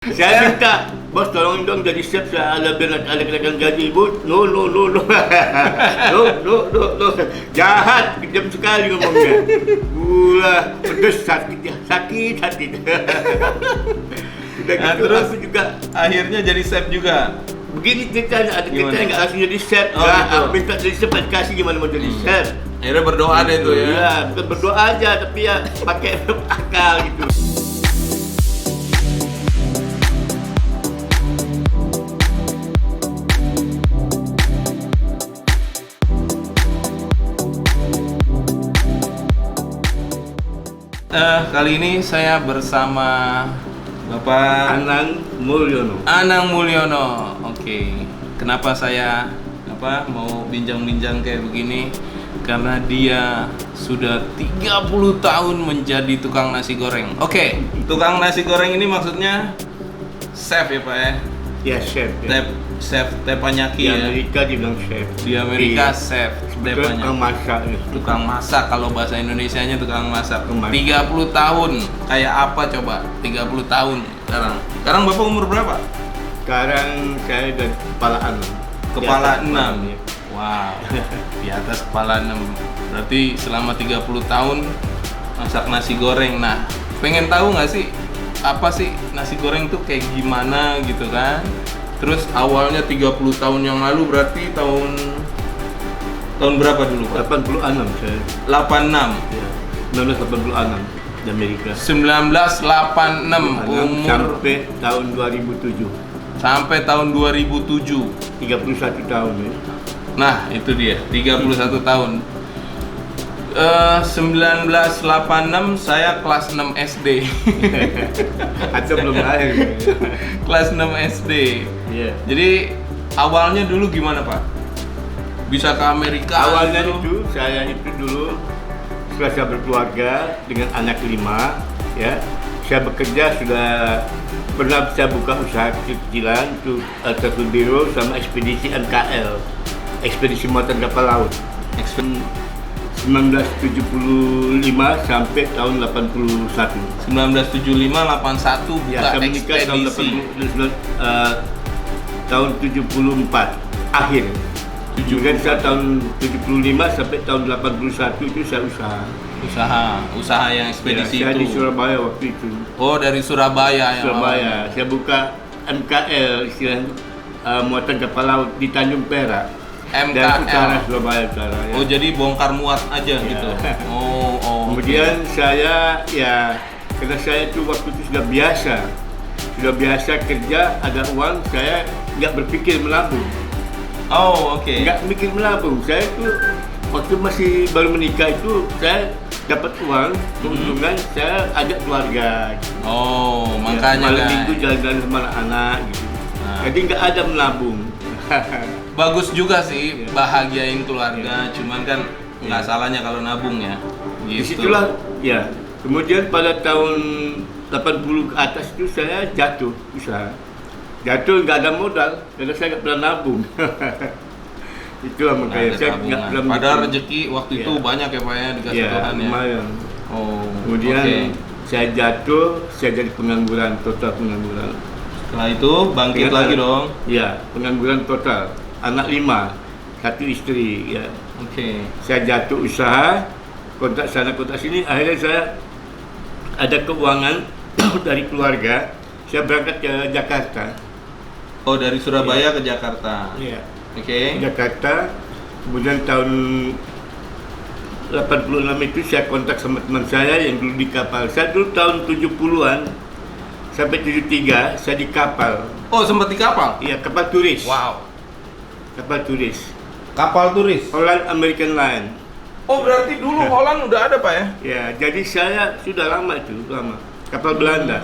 Saya minta, bos tolong dong jadi chef, saya ada kenaikan gaji. Bos, no. No. Jahat, kejam sekali ngomongnya. Gula, pedes, sakit hati. Udah Nah, gitu, terus aku juga akhirnya jadi chef juga. begini ceritanya, ada kita Gimana? yang nggak langsung jadi chef. Oh, gitu. Minta jadi chef, kasih gimana mau jadi chef. Akhirnya berdoa deh tuh ya. Iya, bukan berdoa aja, tapi ya pakai akal gitu. Kali ini saya bersama Bapak Anang Mulyono. Anang Mulyono. Oke. Kenapa saya mau bincang-bincang kayak begini? Karena dia sudah 30 tahun menjadi tukang nasi goreng. Oke, tukang nasi goreng ini maksudnya chef ya, Pak ya? Ya chef. Ya. Chef Di teppanyaki ya. Amerika dibilang chef. Di Amerika Iya. chef Sebetulnya tukang teppanyaki. masak. Tukang masak, kalau bahasa Indonesianya tukang masak. Tukang masak. 30 tahun. Kayak apa coba? 30 tahun sekarang. Sekarang Bapak umur berapa? Sekarang saya udah kepala 6. Kepala Di atas 6. ya. Wow. Di atas kepala 6. Berarti selama 30 tahun masak nasi goreng. Nah, pengen tahu nggak sih apa sih nasi goreng tuh kayak gimana gitu kan? Terus awalnya 30 tahun yang lalu berarti tahun berapa dulu, Pak? 86 saya. 86. Ya. 1986 di Amerika. 1986 umur sampai tahun 2007. sampai tahun 2007. 31 tahun ya. Nah, itu dia, 31 tahun. 1986 saya kelas 6 SD. Atau belum lahir. Kelas 6 SD. Iya. Jadi awalnya dulu gimana, Pak? Bisa ke Amerika? Awalnya gitu? itu saya itu dulu setelah saya berkeluarga dengan anak 5 ya, saya bekerja sudah pernah saya buka usaha kecil-kecilan itu Travel Biro sama ekspedisi MKL, ekspedisi muatan kapal laut. 1975 sampai tahun 81. 1975 81 buka Ya, saya menikah tahun ekspedisi. 80, tahun 74 akhir. Kemudian saya tahun 75 sampai tahun 81 itu saya Usaha yang ekspedisi saya itu. di Surabaya waktu itu. Oh, dari Surabaya ya. Surabaya. Saya buka MKL, istilah muatan kapal laut di Tanjung Perak. MKL. Dan utara Surabaya utara. Ya. Oh, jadi bongkar muat aja Ya. gitu. Oh. Kemudian saya ya karena saya itu waktu itu sudah biasa kerja, ada uang, saya nggak berpikir menabung. Oh, oke. Nggak mikir menabung. Saya itu waktu masih baru menikah itu saya dapat uang, keuntungan saya ajak keluarga. Gitu. Oh, makanya malam guys. minggu jalan-jalan sama anak-anak gitu. Nah. Jadi nggak ada menabung. Bagus juga sih Iya. bahagiain keluarga, cuman kan nggak salahnya kalau nabung ya. Gitu. Disitulah ya. Kemudian pada tahun 80 ke atas itu saya jatuh usaha. Jatuh nggak ada modal karena saya nggak pernah nabung. Itulah Nggak makanya ada saya tabungan. nggak pernah. Padahal mikir. rezeki waktu itu Iya. banyak ya Pak ya dikasih Ya, Tuhan ya. lumayan. Oh. Kemudian oke. saya jatuh, saya jadi pengangguran, total pengangguran. Setelah itu bangkit Dengan lagi anak- dong. Ya, pengangguran total. Anak 5, 1 istri. Ya. Oke. Saya jatuh usaha, kontak sana kontak sini. Akhirnya saya ada keuangan dari keluarga. Saya berangkat ke Jakarta. Oh, dari Surabaya ke Jakarta. Iya. Oke. Jakarta. Kemudian tahun 86 itu saya kontak sama teman saya yang dulu di kapal. Saya dulu tahun 70-an sampai 73 saya di kapal. Oh, sempat di kapal? Iya, kapal turis. Wow. Kapal turis. Kapal turis. Holland American Line. Oh, berarti dulu Holland udah ada Pak ya? Ya, jadi saya sudah lama itu, kapal Belanda.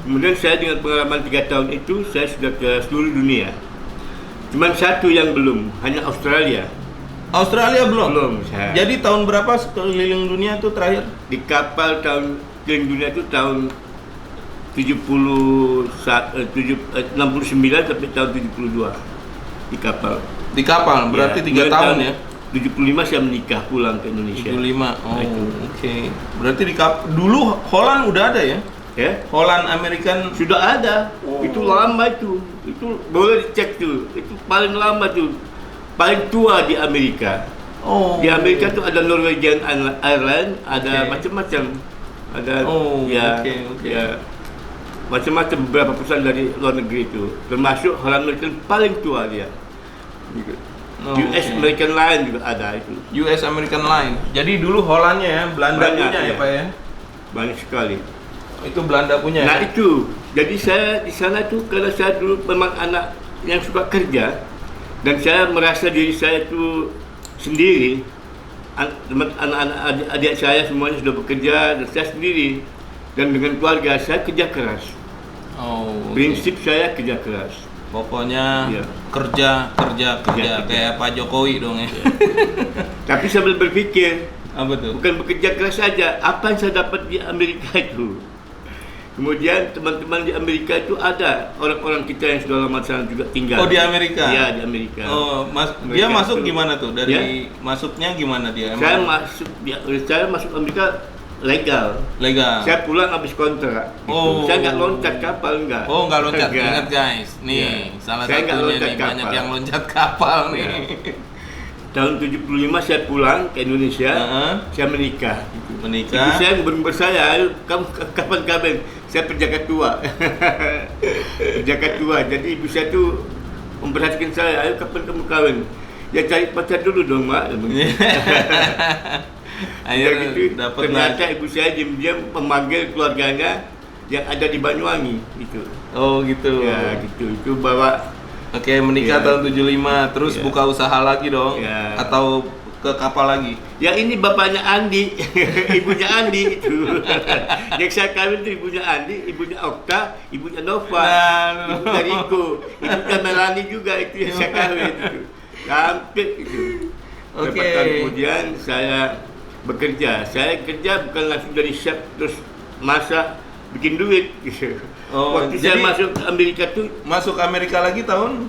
Kemudian saya dengan pengalaman 3 tahun itu, saya sudah ke seluruh dunia. Cuman satu yang belum, hanya Australia. Australia belum? Belum, saya. Jadi tahun berapa keliling dunia tuh terakhir? Di kapal tahun keliling dunia itu tahun 69 sampai tahun 72 di kapal. Di kapal, berarti 3 kemudian tahun ya? 75 saya menikah pulang ke Indonesia. 75. Oh, Nah, itu. oke. Berarti dulu Holland udah ada ya? Ya, Holland American. sudah ada. Itu lama itu. Itu boleh dicek tuh. Itu paling lama tuh. Paling tua di Amerika. Oh. Di Amerika tuh ada Norwegian Airlines, ada Oke. macam-macam. Ada oke. ya macam-macam beberapa perusahaan dari luar negeri itu. Termasuk Holland American paling tua dia. Gitu. US oke. American Line juga ada itu. US American Line. Jadi dulu Hollandnya ya, Belanda Banyak, punya ya ya. Pak ya. Banyak sekali. Itu Belanda punya. Nah ya? itu, jadi saya di sana tuh karena saya dulu memang anak yang suka kerja dan saya merasa diri saya itu sendiri. Anak-anak adik saya semuanya sudah bekerja dan saya sendiri. Dan dengan keluarga saya kerja keras. Oh. oke. Prinsip saya kerja keras. Pokoknya Iya. kerja Kerja. kayak Pak Jokowi dong ya. Tapi sambil berpikir, Apa tuh? bukan bekerja keras saja, apa yang saya dapat di Amerika itu. Kemudian teman-teman di Amerika itu ada orang-orang kita yang sudah lama di sana juga tinggal. Oh, di Amerika? Iya, di Amerika. Oh, dia Mereka masuk itu- gimana tuh? Dari masuknya gimana dia? Saya masuk Amerika legal. legal. Saya pulang habis kontrak. Gitu. Oh. Saya nggak loncat kapal enggak. Oh, nggak loncat. Enggak. Ingat guys, nih Iya. salah Saya nggak satunya loncat nih banyak kapal. yang loncat kapal nih. Iya. Tahun 75 saya pulang ke Indonesia. Heeh. Saya menikah. Menikah. Ibu saya berumur saya, ayo kamu kapan kawin? Saya penjaga tua. Penjaga tua. Jadi ibu saya tuh memperhatikan saya, ayo kapan kamu kawin? Ya cari pacar dulu dong, Mak. Akhirnya Ya gitu. dapat Ternyata lagi. ibu saya diam-diam memanggil keluarganya yang ada di Banyuwangi gitu. Oh gitu. Ya gitu. Itu bawa Oke, menikah Iya. tahun 75, terus Iya. buka usaha lagi dong? Iya. Atau ke kapal lagi? ya ini bapaknya Andi, ibunya Andi itu. Yang saya kawin itu ibunya Andi, ibunya Okta, ibunya Nova, Nah, ibunya Riko, ibunya Melani juga itu yang saya kawin itu. Hampir itu. Oke. Beberapa tahun kemudian saya bekerja. Saya kerja bukan langsung dari chef terus masak bikin duit. Oh, Waktu saya jadi- masuk ke Amerika tuh Masuk Amerika lagi tahun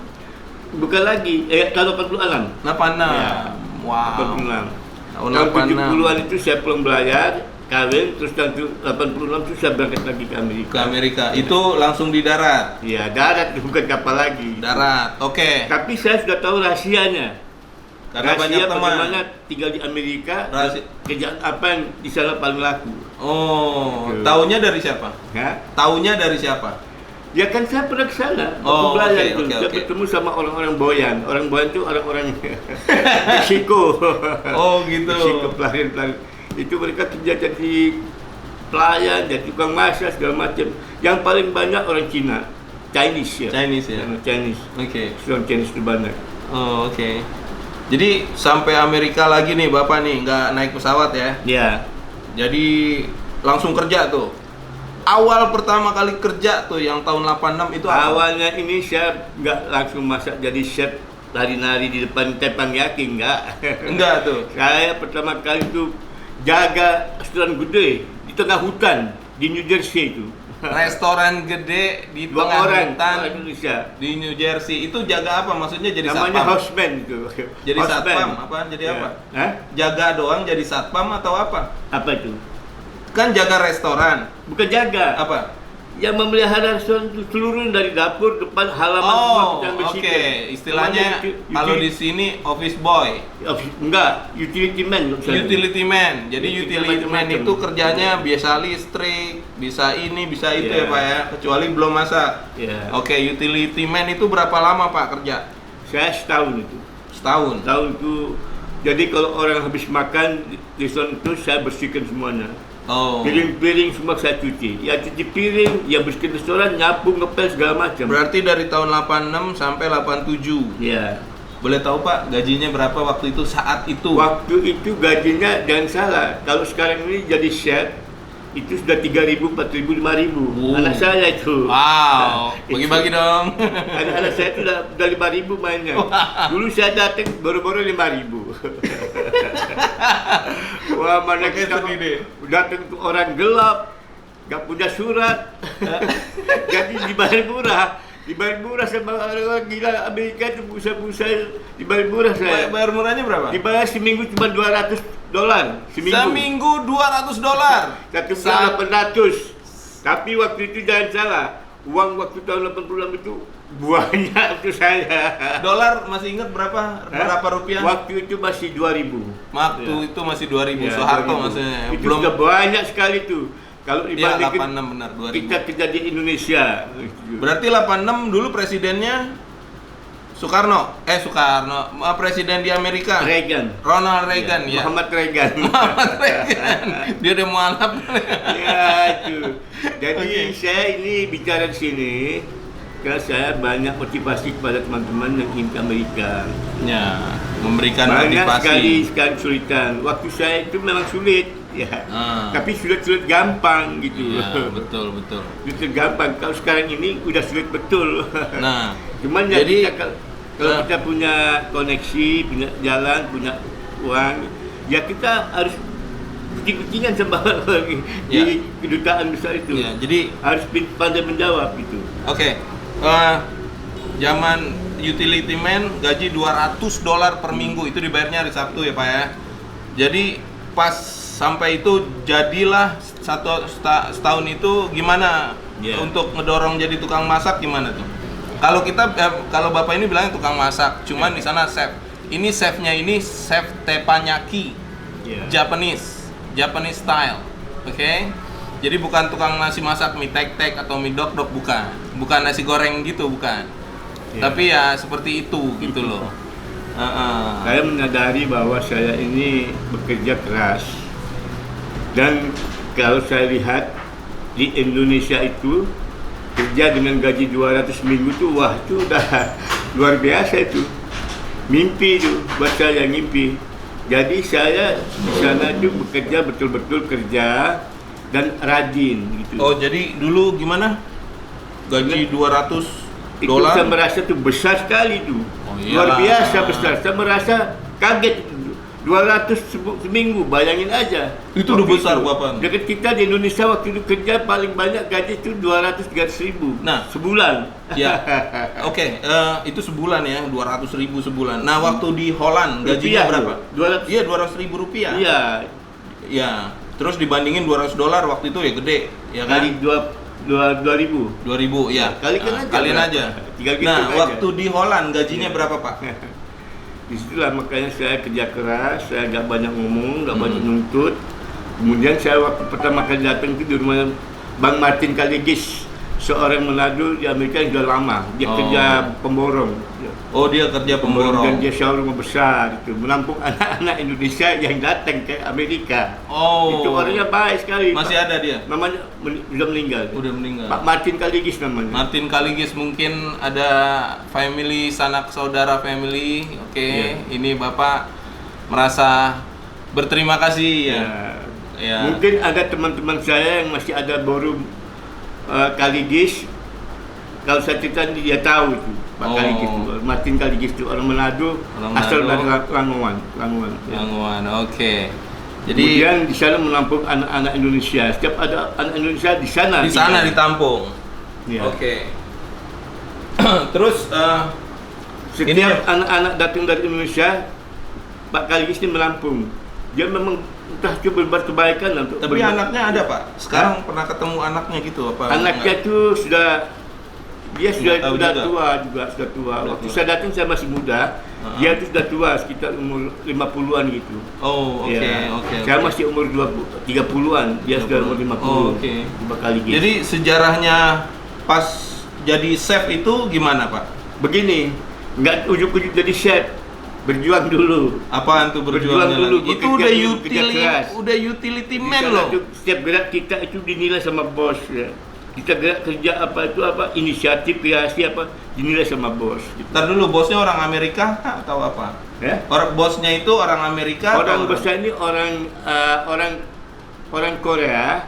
bukan lagi tahun 86. 86. Ya. Wow. 86. Tahun Tahun 86. 70-an itu saya pulang belayar, kawin, terus tahun 86 itu saya berangkat lagi ke Amerika. Ke Amerika. Itu langsung di darat. Iya, darat bukan kapal lagi. Darat. Oke. Tapi saya sudah tahu rahasianya. Karena Rahasia banyak teman. bagaimana tinggal di Amerika, Rahasia. kerjaan apa yang di sana paling laku. Oh, Gitu. taunya dari siapa? Ya, Taunya dari siapa? ya kan saya pernah ke sana, Oh, waktu belayar oke, itu. oke, Saya oke. bertemu sama orang-orang Boyan. Orang Boyan itu orang-orang Meksiko. Oh, gitu. Meksiko pelayan-pelayan. Itu mereka kerja jadi pelayan, jadi tukang masak segala macam. Yang paling banyak orang Cina, Chinese ya. Chinese ya? Chinese. Oke. Orang Chinese itu banyak. Oh, oke. Jadi sampai Amerika lagi nih Bapak nih, nggak naik pesawat ya? Ya, Jadi langsung kerja tuh. Awal pertama kali kerja tuh yang tahun 86 itu apa? awalnya ini saya nggak langsung masak jadi chef nari-nari di depan tepang yakin, enggak. Enggak tuh. Saya pertama kali itu jaga restoran gede di tengah hutan di New Jersey itu. Restoran gede di Dua tengah orang hutan Indonesia. di New Jersey. Itu jaga apa? Maksudnya jadi Namanya satpam? houseman itu. Jadi Houseman. satpam apa? Jadi Ya. apa? Hah? Jaga doang jadi satpam atau apa? Apa itu? Kan jaga restoran. Bukan jaga. Apa? Yang memelihara restoran itu seluruh dari dapur depan halaman semua Oh, kita yang oke. bersihkan. Istilahnya Namanya kalau di sini office boy, enggak, utility man. utility man. Jadi Utility utility man macam-macam. itu kerjanya biasa listrik, bisa ini, bisa itu Iya. ya Pak ya. Kecuali belum masak. Ya. Oke, utility man itu berapa lama Pak kerja? Saya setahun itu. Setahun. Tahun itu. Jadi kalau orang habis makan di restoran itu saya bersihkan semuanya. Oh. Piring-piring semua saya cuci. Ya cuci piring, ya bersihkan restoran, nyapu, ngepel segala macam. Berarti dari tahun 86 sampai 87. Ya. Boleh tahu Pak, gajinya berapa waktu itu saat itu? Waktu itu gajinya jangan salah. Kalau sekarang ini jadi chef itu sudah 3.000, 4.000, 5.000. Anak saya itu. Wow, Itu. bagi-bagi dong. Anak saya itu udah 5.000 mainnya. Dulu saya datang baru-baru 5.000. Wah, mana Pakai kita sendiri. datang tuh orang gelap, nggak punya surat, jadi dibayar murah sama orang-orang gila Amerika itu busa-busa dibayar murah saya. Bayar murahnya berapa? Dibayar seminggu cuma $200 seminggu. Seminggu $200. Satu bulan 800. Tapi waktu itu jangan salah, uang waktu tahun 86 itu banyak untuk saya. Dolar masih ingat berapa? Berapa rupiah? Waktu itu masih 2000. Waktu itu masih 2000, Ya, Soeharto 2000. maksudnya. Itu sudah banyak sekali tuh. Kalau Iya, dibandingkan 86 benar, 2000. kita kerja di Indonesia. Berarti 86 dulu presidennya Soekarno, presiden di Amerika. Reagan. Ronald Reagan, ya. Muhammad Reagan. Muhammad Reagan. Dia udah mualaf. Ya itu. Jadi saya ini bicara di sini karena saya banyak motivasi kepada teman-teman yang ingin ke Amerika. Ya, memberikan Banyak motivasi. sekali kesulitan. Waktu saya itu memang sulit, ya. Tapi sulit gampang gitu. Ya, betul. Sulit gampang. Kalau sekarang ini udah sulit betul. Nah, Cuman jadi kalau kita punya koneksi, punya jalan, punya uang, ya kita harus kucing-kucingan sama di kedutaan besar itu. ya, jadi Harus pandai menjawab gitu. oke. Zaman utility man gaji $200 per minggu, itu dibayarnya hari Sabtu ya Pak ya. Jadi pas sampai itu jadilah setahun itu gimana untuk ngedorong jadi tukang masak gimana tuh? Kalau kita kalau Bapak ini bilangnya tukang masak, cuman di sana chef. Ini chefnya ini chef teppanyaki. Japanese style. Oke. Jadi bukan tukang nasi masak mie tek-tek atau mie dok-dok, bukan. Bukan nasi goreng gitu, bukan. Tapi ya seperti itu gitu loh. Saya menyadari bahwa saya ini bekerja keras. Dan kalau saya lihat di Indonesia itu kerja dengan gaji 200 minggu tuh, wah itu udah luar biasa itu. Mimpi itu buat saya, mimpi. Jadi saya di sana itu bekerja betul-betul kerja dan rajin gitu. Oh, jadi dulu gimana? Gaji $200? Itu saya merasa itu besar sekali itu. Luar biasa besar. Saya merasa kaget itu. 200 seminggu, bayangin aja. Itu udah besar Bapak. Dekat kita di Indonesia waktu itu kerja paling banyak gaji itu 200-300 ribu. Nah, sebulan. Ya, oke. Itu sebulan ya, 200 ribu sebulan. Nah, waktu di Holland gajinya berapa? 200. Iya, 200 ribu rupiah. Iya. Ya, terus dibandingin $200 waktu itu ya gede, ya kan? Kali 2000. 2000, ya. Kalikan aja. Kalian aja. Nah, waktu di Holland gajinya berapa Pak? Disitulah makanya saya kerja keras, saya gak banyak ngomong, gak banyak nuntut. Kemudian saya waktu pertama kali datang itu di rumah Bang Martin Kaligis, seorang Manado di Amerika yang sudah lama. Dia kerja pemborong. Oh, dia kerja pemborong. Dan dia showroom besar itu, menampung anak-anak Indonesia yang datang ke Amerika. Oh. Itu orangnya baik sekali. Masih ada dia? Namanya sudah meninggal. Udah meninggal. Pak Martin Kaligis namanya. Martin Kaligis, mungkin ada family, sanak saudara family. Oke. Ini Bapak merasa berterima kasih ya. Ya. Mungkin ada teman-teman saya yang masih ada borum Kaligis. Kalau saya cerita dia tahu itu Pak Kaligis itu, Martin Kaligis itu orang Manado, asal dari Langowan. Langowan, oke. Jadi kemudian di sana menampung anak-anak Indonesia. Setiap ada anak Indonesia di sana. Di sana ditampung. Ya. Oke. Terus setiap anak-anak datang dari Indonesia, Pak Kaligis ini menampung. Dia memang entah coba berbuat kebaikan untuk. Tapi anaknya ada Pak. Sekarang pernah ketemu anaknya gitu apa? Anaknya itu sudah tua. Waktu saya datang saya masih muda. Dia itu sudah tua, sekitar umur 50-an gitu. Oh, oke. Saya masih umur 30-an, dia sudah umur 50. Oh, oke. Kaligis. Jadi sejarahnya pas jadi chef itu gimana Pak? Begini, nggak ujuk-ujuk jadi chef. Berjuang dulu. Apaan tuh berjuang dulu? Itu udah utility man loh. Setiap gerak kita itu dinilai sama bos ya. Kita gerak kerja apa inisiatif kreasi dinilai sama bos. Ntar dulu, bosnya orang Amerika atau apa? Ya? Bosnya itu orang Amerika. Orang bosnya ini orang Korea.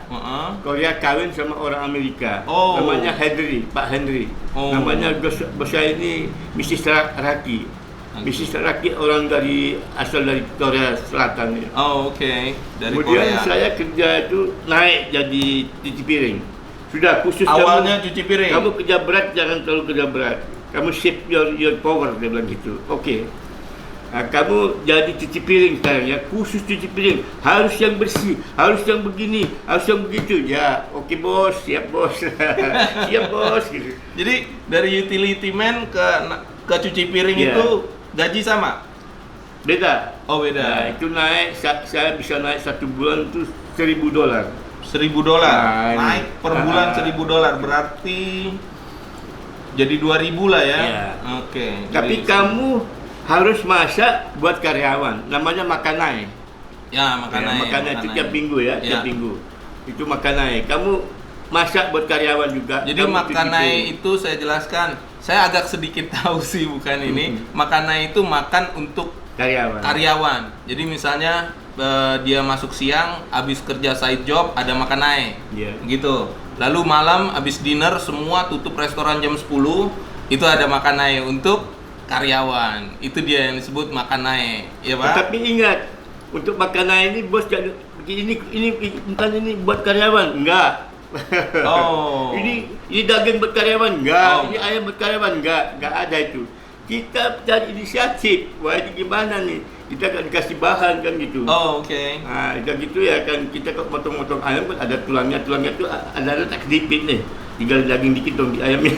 Korea kawin sama orang Amerika. Namanya Pak Henry. Namanya bosnya ini Mrs. Raki. Mrs. Raki orang asal dari Korea Selatan ya. Oke. Dari kemudian Korea. saya kerja itu naik jadi cuci piring. Sudah khusus awalnya cuci piring. Kamu kerja berat, jangan terlalu kerja berat. Kamu shape your power, dia bilang gitu. Oke. Kamu jadi cuci piring sekarang ya, khusus cuci piring. Harus yang bersih, harus yang begini, harus yang begitu. Ya, oke bos, siap bos. Siap bos gitu. Jadi dari utility man ke cuci piring Iya. itu gaji sama? Beda. Oh beda. Nah, itu naik, saya bisa naik 1 bulan itu $1,000. $1,000 Nah, ini. naik per bulan $1,000 berarti jadi 2.000 lah ya. Iya. Oke. Tapi jadi- kamu harus masak buat karyawan. Namanya makanai. ya makanan Makanai itu tiap minggu ya, Ya. tiap minggu. Itu makanai. Kamu masak buat karyawan juga. Jadi Kamu cuci makanai piring. itu saya jelaskan. Saya agak sedikit tahu sih bukan ini. Makanai itu makan untuk karyawan. Jadi misalnya dia masuk siang, habis kerja side job ada makanai. Iya. Gitu. Lalu malam habis dinner semua tutup restoran jam 10, itu ada makanai untuk karyawan. Itu dia yang disebut makanai, ya Pak? Tetapi ingat, untuk makanan ini bos jangan ini bukan ini buat karyawan, enggak. Oh. ini daging buat karyawan, enggak. Oh. Ini ayam buat karyawan, enggak ada itu. Kita cari inisiatif. Wah, ini gimana nih? Kita kan dikasih bahan kan gitu. Oh, oke. Nah, udah gitu ya kan kita kalau motong-motong ayam kan ada tulangnya tuh ada tak sedikit nih. Tinggal daging dikit dong di ayamnya.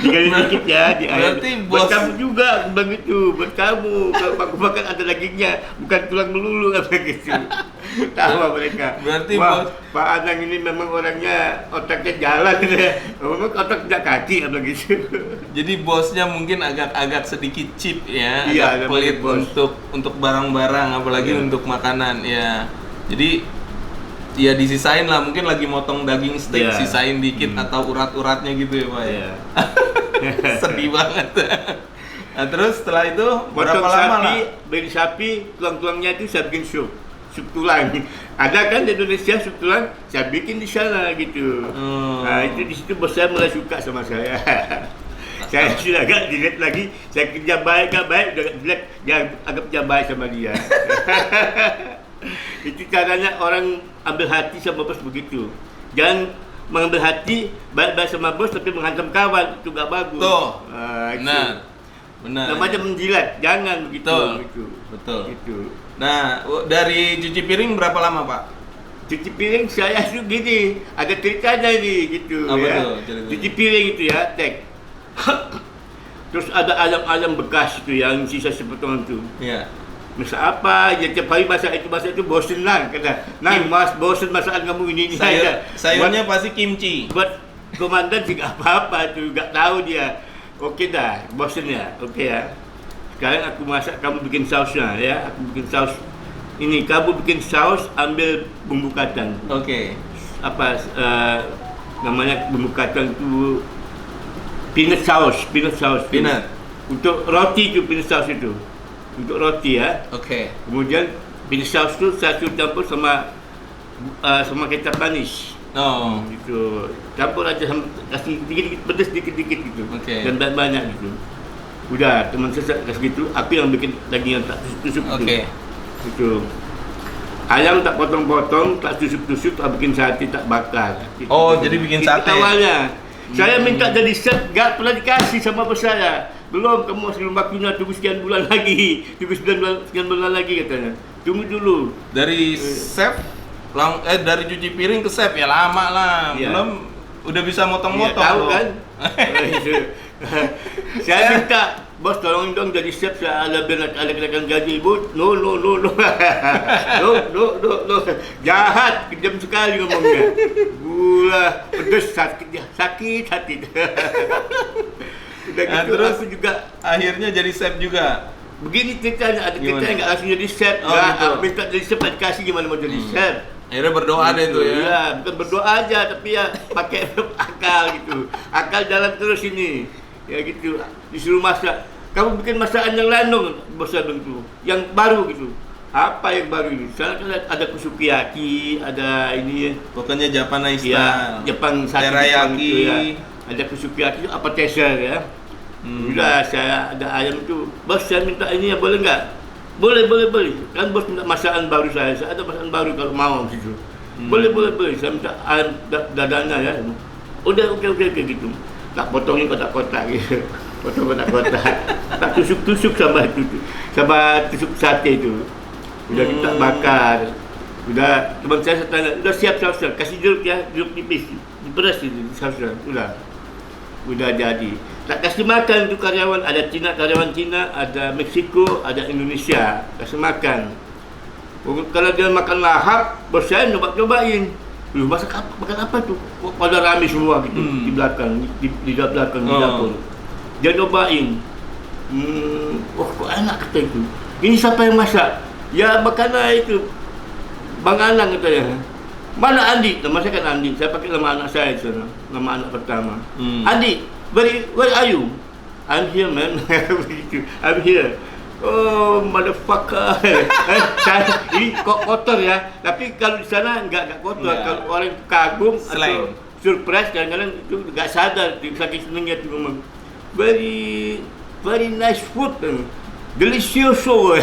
Tinggal dikit ya di ayam. Berarti Buat bos- kamu juga begitu, buat kamu. Kalau aku makan ada dagingnya, bukan tulang melulu apa gitu. Tahu mereka. Berarti wah, bos- Pak Anang ini memang orangnya otaknya jalan gitu ya. Memang otak tidak kaki apa gitu. Jadi bosnya mungkin agak sedikit cheap ya, Iya, agak pelit namanya bos. untuk barang-barang, apalagi Iya. untuk makanan ya. Jadi ya disisain lah, mungkin lagi motong daging steak, Iya. sisain dikit atau urat-uratnya gitu ya Pak ya. Iya. Sedih banget. Nah terus setelah itu berapa Potong lama sapi, lah? beli sapi, tulang-tulangnya itu saya bikin sup tulang. Ada kan di Indonesia sup tulang, saya bikin di sana gitu. Hmm. Nah itu di situ bos saya mulai suka sama saya. Saya sudah agak dilihat lagi, saya kerja baik gak baik, udah dilihat dia agak kerja baik sama dia. Itu caranya orang ambil hati sama bos begitu. Jangan mengambil hati baik-baik sama bos tapi menghantam kawan, itu gak bagus. Tuh. Itu. Benar. Namanya menjilat, jangan begitu. Betul. Gitu. Betul. Gitu. Nah, dari cuci piring berapa lama Pak? Cuci piring saya tuh gini, ada ceritanya ini gitu Apa ya. tuh ceritanya? Cuci piring itu ya, tek. Terus ada ayam-ayam bekas itu yang sisa sepotongan tuh. Iya. Masak apa? Ya tiap hari masak itu bosen lah kata. Nah, mas bosen masakan kamu ini aja. Sayurnya pasti kimchi. Buat komandan sih gak apa-apa tuh, gak tahu dia. Oke dah, bosen ya, oke ya. Sekarang aku masak, kamu bikin sausnya ya. Aku bikin saus. Ini kamu bikin saus, ambil bumbu kacang. Oke. Apa namanya bumbu kacang itu peanut sauce. Peanut. Untuk roti itu peanut sauce itu. Untuk roti ya. Oke. Kemudian peanut sauce itu saya suruh campur sama kecap manis. Oh. Gitu. Campur aja kasih dikit-dikit pedas dikit-dikit gitu. Oke. Dan banyak gitu. Udah, teman saya kasih gitu, aku yang bikin daging yang tak tusuk-tusuk Oke. gitu. Gitu. Ayam tak potong-potong, tak tusuk-tusuk, tak bikin sate, tak bakar. Gitu. Oh, jadi bikin Itu sate. awalnya. Saya minta jadi chef, gak pernah dikasih sama bos saya. Belum, kamu masih belum waktunya, tunggu sekian bulan lagi. Tunggu sekian bulan lagi katanya. Tunggu dulu. Dari chef dari cuci piring ke chef ya lama lah. Iya. Belum udah bisa Iya, motong-motong tahu loh. kan? Saya minta, bos tolong dong jadi chef, saya ada kenaikan gaji. Ibu, no. no. Jahat, kejam sekali ngomongnya. Gula, pedes, sakit hati. Udah Nah, gitu, terus aku juga akhirnya jadi chef juga. begini ceritanya, ada cerita Gimana? yang nggak langsung jadi chef. Oh, Nggak, gitu. aku minta jadi chef, nggak dikasih gimana mau jadi chef. Akhirnya berdoa deh tuh ya. Iya, bukan berdoa aja, tapi ya pakai akal gitu. Akal jalan terus ini. Ya gitu, disuruh masak. Kamu bikin masakan yang lain dong, bos saya bilang gitu. Yang baru gitu. Apa yang baru ini? Sana kan ada kusukiyaki, ada ini Pokoknya Japanese ya, style. Jepang sate Jepang Teriyaki. itu ya. Ada kusukiyaki itu appetizer ya. Udah saya ada ayam itu, bos saya minta ini ya, boleh nggak? Boleh. Kan bos minta masakan baru saya ada masakan baru kalau mau gitu. Boleh. Saya minta ayam dadanya ya. Udah oke gitu. tak potongin kotak-kotak gitu. Potong kotak-kotak. Tak tusuk-tusuk sama tusuk sate tu. Udah kita bakar. Udah teman saya tanya, udah siap saus, kasih jeruk ya, jeruk nipis. Diperas itu saus, udah jadi. Tak kasih makan tu karyawan, ada Cina, karyawan Cina, ada Meksiko, ada Indonesia. Kasih makan. Kalau dia makan lahap, bos saya cobain. Masak apa? Makan apa tu? Kok pada rame semua gitu di belakang, di belakang di dapur. Dia cobain. Kok enak kata itu. Ini siapa yang masak? Ya makanan itu. Bang Anang katanya. Mana Andi? Nama saya kan Andi. Saya pakai nama anak saya di sana. Nama anak pertama. Andi, where are you? I'm here, man. I'm here. Oh, motherfucker. Ini kok kotor ya. Tapi kalau di sana enggak kotor. Yeah. Kalau orang kagum atau surprise kadang-kadang itu enggak sadar saking senangnya tu memang. Very nice food. Delicioso.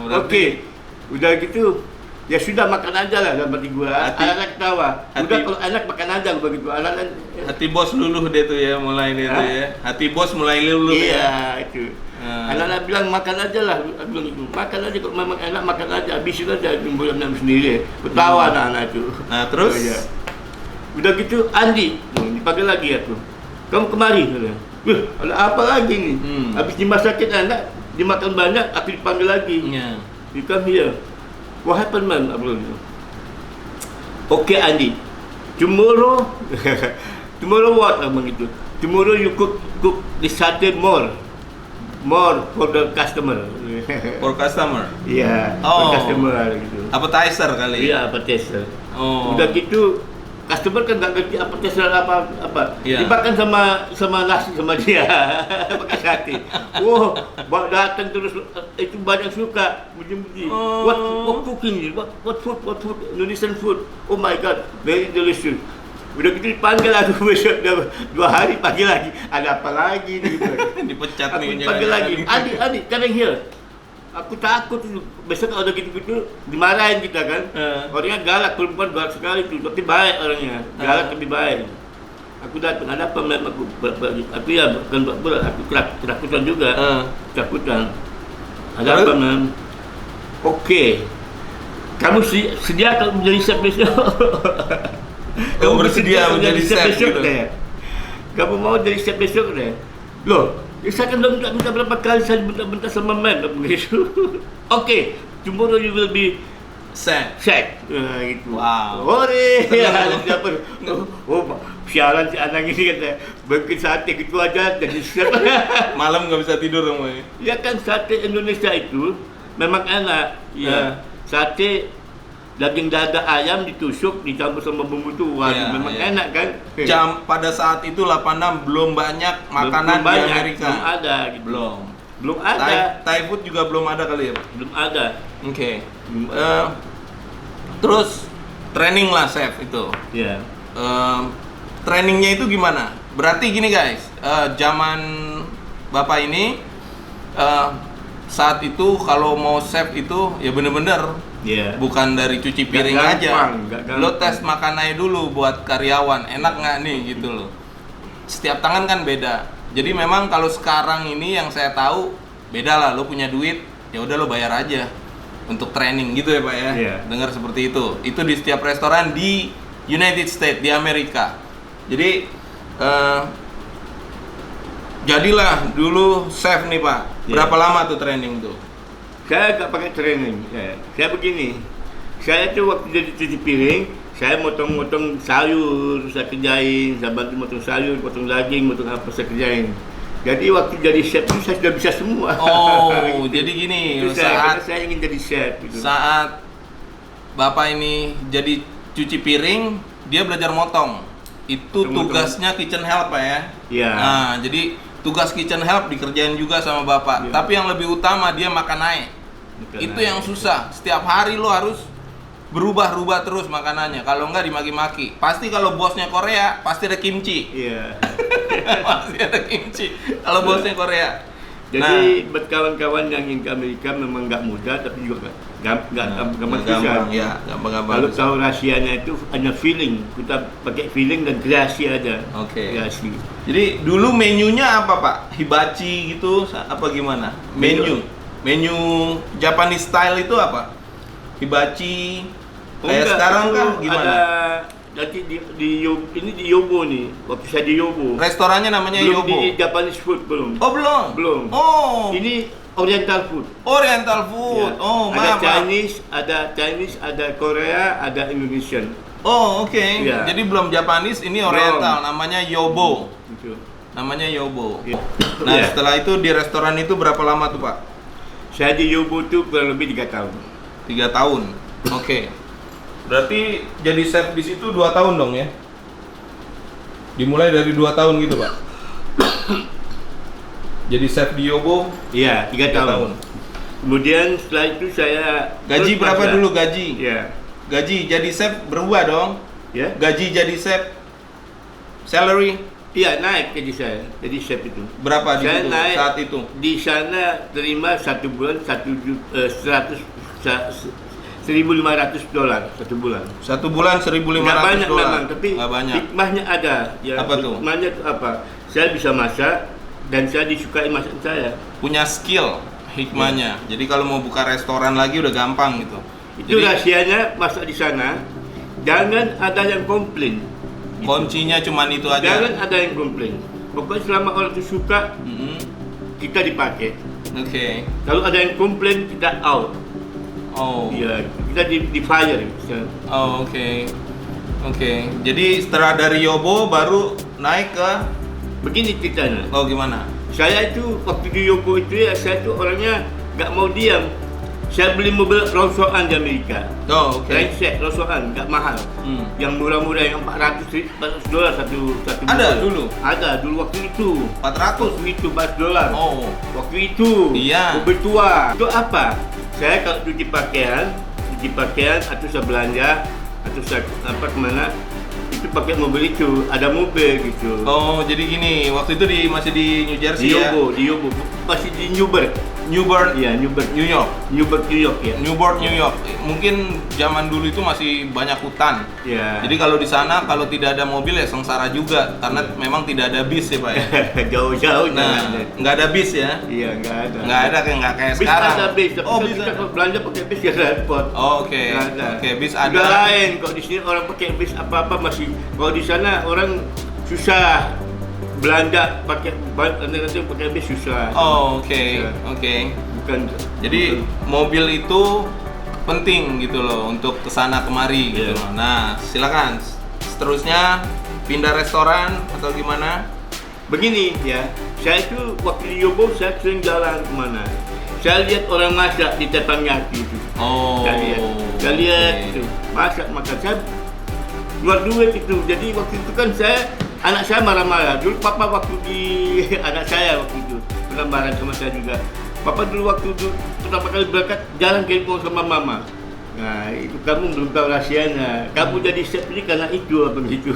Okey. Udah gitu. Ya sudah makan aja lah dalam hati gua. Anak-anak ketawa. Udah kalau anak makan aja begitu. Anak-anak hati bos luluh dia tuh ya mulai dia tuh ya. Hati bos mulai luluh ya. Iya, itu. Anak-anak bilang makan aja lah. Bilang itu. Makan aja kalau memang enak makan aja. Habisin aja bulan sendiri. Ketawa anak-anak itu. Nah, terus udah gitu Andi dipanggil lagi aku. Kamu kemari katanya. Ada apa lagi nih? Habis dimasakin anak, dimakan banyak, aku dipanggil lagi. You come here. What happened, man? Okay, Andy. Tomorrow what abang itu? Tomorrow you cook the satay more for the customer. For customer? Iya, for customer gitu. Appetizer kali? Iya, appetizer. Udah gitu, customer kan nggak ngerti appetizer apa. Dimakan sama nasi sama dia, pakai sate. Datang terus itu banyak suka puji-puji. What cooking? What food? Indonesian food. Oh my god, very delicious. Udah gitu dipanggil aku besok 2 hari panggil lagi. Ada apa lagi nih? Dipecat aku nih. Panggil lagi. Adi, come here. Aku takut besok kalau udah gitu-gitu dimarahin kita kan. Orangnya galak, perempuan galak sekali tuh, tapi baik orangnya. Galak tapi baik. Aku datang, ada apa mem aku ya bukan berat, aku ketakutan juga. Ketakutan. Ada apa mem? Oke. Kamu sedia kalau menjadi chef besok? Kamu bersedia menjadi chef gitu? Kamu mau jadi chef besok deh? Loh, saya kan udah minta berapa kali saya minta sama man begitu. Oke, tomorrow you will be chef. Gitu. Wow. Sialan si anak ini kata bikin sate gitu aja jadi chef. Malam nggak bisa tidur dong, Ya kan sate Indonesia itu memang enak. Ya. Sate daging dada ayam ditusuk dicampur sama bumbu tua, memang enak kan. Pada saat itu 86 belum banyak makanan di Amerika. Belum ada gitu. Belum ada. Thai food juga belum ada kali ya? Belum ada. Oke. Terus training lah chef itu. Iya. Trainingnya itu gimana? Berarti gini guys, zaman Bapak ini saat itu kalau mau chef itu ya bener-bener bukan dari cuci piring aja. Lo tes makanannya dulu buat karyawan, enak nggak nih gitu loh. Setiap tangan kan beda. Jadi memang kalau sekarang ini yang saya tahu beda lah. Lo punya duit, ya udah lo bayar aja untuk training gitu ya Pak ya. Dengar seperti itu. Itu di setiap restoran di United States, di Amerika. Jadi jadilah dulu chef nih Pak. Berapa lama tuh training tuh? Saya nggak pakai training. Saya begini. Saya tuh waktu jadi cuci piring, saya motong-motong sayur, saya kerjain. Saya bantu motong sayur, potong daging, motong apa saya kerjain. Jadi waktu jadi chef itu saya sudah bisa semua. Oh, jadi gini. Saat saya ingin jadi chef. Gitu. Saat Bapak ini jadi cuci piring, dia belajar motong. Itu tugasnya kitchen help Pak ya? Iya. Nah, jadi tugas kitchen help dikerjain juga sama Bapak. Tapi yang lebih utama dia makan naik. Itu yang susah. Setiap hari lo harus berubah-ubah terus makanannya. Kalau enggak dimaki-maki. Pasti kalau bosnya Korea, pasti ada kimchi. Iya. Pasti ada kimchi. Kalau bosnya Korea. Jadi buat kawan-kawan yang ingin ke Amerika memang nggak mudah, tapi juga gampang susah. gampang ya, gampang-gampang. Kalau susah. tahu rahasianya itu hanya feeling, kita pakai feeling dan kreasi aja. Oke. Kreasi. Jadi dulu menunya apa Pak? Hibachi gitu apa gimana? Menu Japanese style itu apa? Hibachi. Kayak sekarang itu kah gimana? Ada nanti ini di Yobo nih. Waktu saya di Yobo. Restorannya namanya Belum Yobo. di Japanese food belum. Oh belum. Belum. Oh. Ini Oriental food. Oriental food. Ya. Oh Ada maaf. Chinese, ada Korea, ada Indonesian. Oh oke. Ya. Jadi belum Japanese, ini Oriental. Namanya Yobo. Gitu. Namanya Yobo. Ya. Nah Ya. setelah itu di restoran itu berapa lama tuh Pak? Saya di Yobo tuh kurang lebih 3 tahun. 3 tahun. Oke. Berarti jadi chef di situ 2 tahun dong ya? Dimulai dari 2 tahun gitu Pak? Jadi chef di Yobo Iya, 3 tahun. Kemudian setelah itu saya Gaji terus berapa masak. dulu gaji? Ya. Gaji jadi chef berubah dong? Ya. Gaji jadi chef salary Iya, naik gaji saya. Jadi chef itu. berapa di Saya situ naik saat itu? Di sana terima 1 bulan $1.500 1 bulan. 1 bulan $1.500. Nggak banyak memang, tapi Nggak banyak. hikmahnya ada. Ya, Apa tuh? Hikmahnya itu apa? Saya bisa masak dan saya disukai masakan saya. Punya skill hikmahnya. Jadi kalau mau buka restoran lagi udah gampang gitu. Itu Jadi rahasianya masak di sana. Jangan ada yang komplain. kuncinya cuman itu aja. Jangan ada yang komplain. Pokoknya selama orang itu suka, Mm-mm. kita dipakai. Oke. Kalau ada yang komplain, kita out. Oh. Ya, kita di fire. Oh, oke. Oke. Jadi setelah dari Yobo baru naik ke Begini ceritanya. gimana? Saya itu waktu di Yobo itu ya, saya itu orangnya nggak mau diam. Saya beli mobil rongsokan di Amerika. Oh, oke. Rancet rongsokan, nggak mahal. Yang murah-murah yang $400 satu Ada mobil. dulu? Ada dulu waktu itu. 400. Waktu itu $400. Oh. Waktu itu. Iya. Mobil tua. Itu apa? Saya kalau cuci pakaian atau saya belanja atau saya kemana, itu pakai mobil itu. Ada mobil gitu. Oh, jadi gini, waktu itu masih di New Jersey Di ya? Yobo, masih di Newburgh. Newburgh, Iya, Newburgh, New York. New York ya. Newburgh, New York. Mungkin zaman dulu itu masih banyak hutan. Ya. Jadi kalau di sana kalau tidak ada mobil ya sengsara juga karena memang tidak ada bis ya Pak ya. Jauh-jauh Nah, nggak ada bis ya? Iya, nggak ada. Nggak kayak Bis sekarang. ada bis, tapi Oh, kalau bis kita ada. kalau belanja pakai bis ya repot. Oh, oke. Nggak ada. Oke, bis Udah ada. lain, kalau di sini orang pakai bis apa-apa masih. Kalau di sana orang susah belanja pakai nanti pakai bis susah. Oh, oke. Susah. Oke. Bukan. Jadi mobil itu penting gitu loh untuk kesana kemari gitu Iya. loh. Nah, silakan. Seterusnya pindah restoran atau gimana? Begini ya, saya itu waktu di Yobo saya sering jalan kemana. Saya lihat orang masak di teppanyaki itu. Oh. Saya lihat oke. itu masak makan saya keluar duit itu. Jadi waktu itu kan anak saya marah-marah. Dulu papa waktu di anak saya waktu itu pernah marah sama saya juga. Papa dulu waktu itu pertama kali berangkat jalan kepo sama mama. Nah itu kamu belum tahu rahasianya. Kamu jadi chef ini karena itu apa begitu.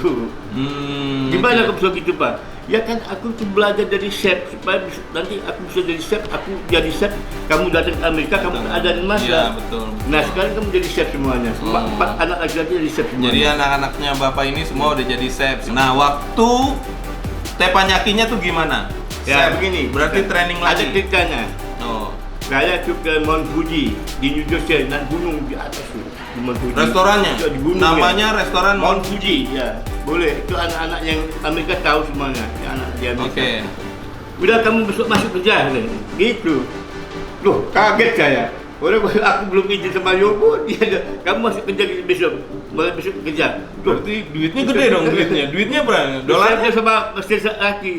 Gimana kamu bisa gitu Pak? Ya kan aku tuh belajar jadi chef supaya nanti aku bisa jadi chef. Aku jadi chef. Kamu datang ke Amerika, kamu ada di masak. Iya, betul. Nah sekarang kamu jadi chef semuanya. Empat anak laki-laki jadi chef semuanya. Jadi anak-anaknya bapak ini semua udah jadi chef. Nah, waktu teppanyakinya tuh gimana? Ya Chef, begini. Berarti training ada lagi. ceritanya. Oh. Saya tuh ke Mount Fuji di New Jersey, dan gunung di atas tuh. Di Mount Fuji. Restorannya? Di gunung, Namanya ya. restoran Mount Fuji. Ya, boleh. Itu anak-anak yang Amerika tahu semuanya. Ya, anak di Amerika. Oke. Udah kamu besok masuk kerja, kan? Gitu. Loh, kaget saya. Orang aku belum izin sama Yobo, dia ada. Kamu masuk kerja besok. Mulai besok kerja. Loh, Berarti duitnya gede dong duitnya. Duitnya berapa? dolarnya Dolarnya? sama mesin laki.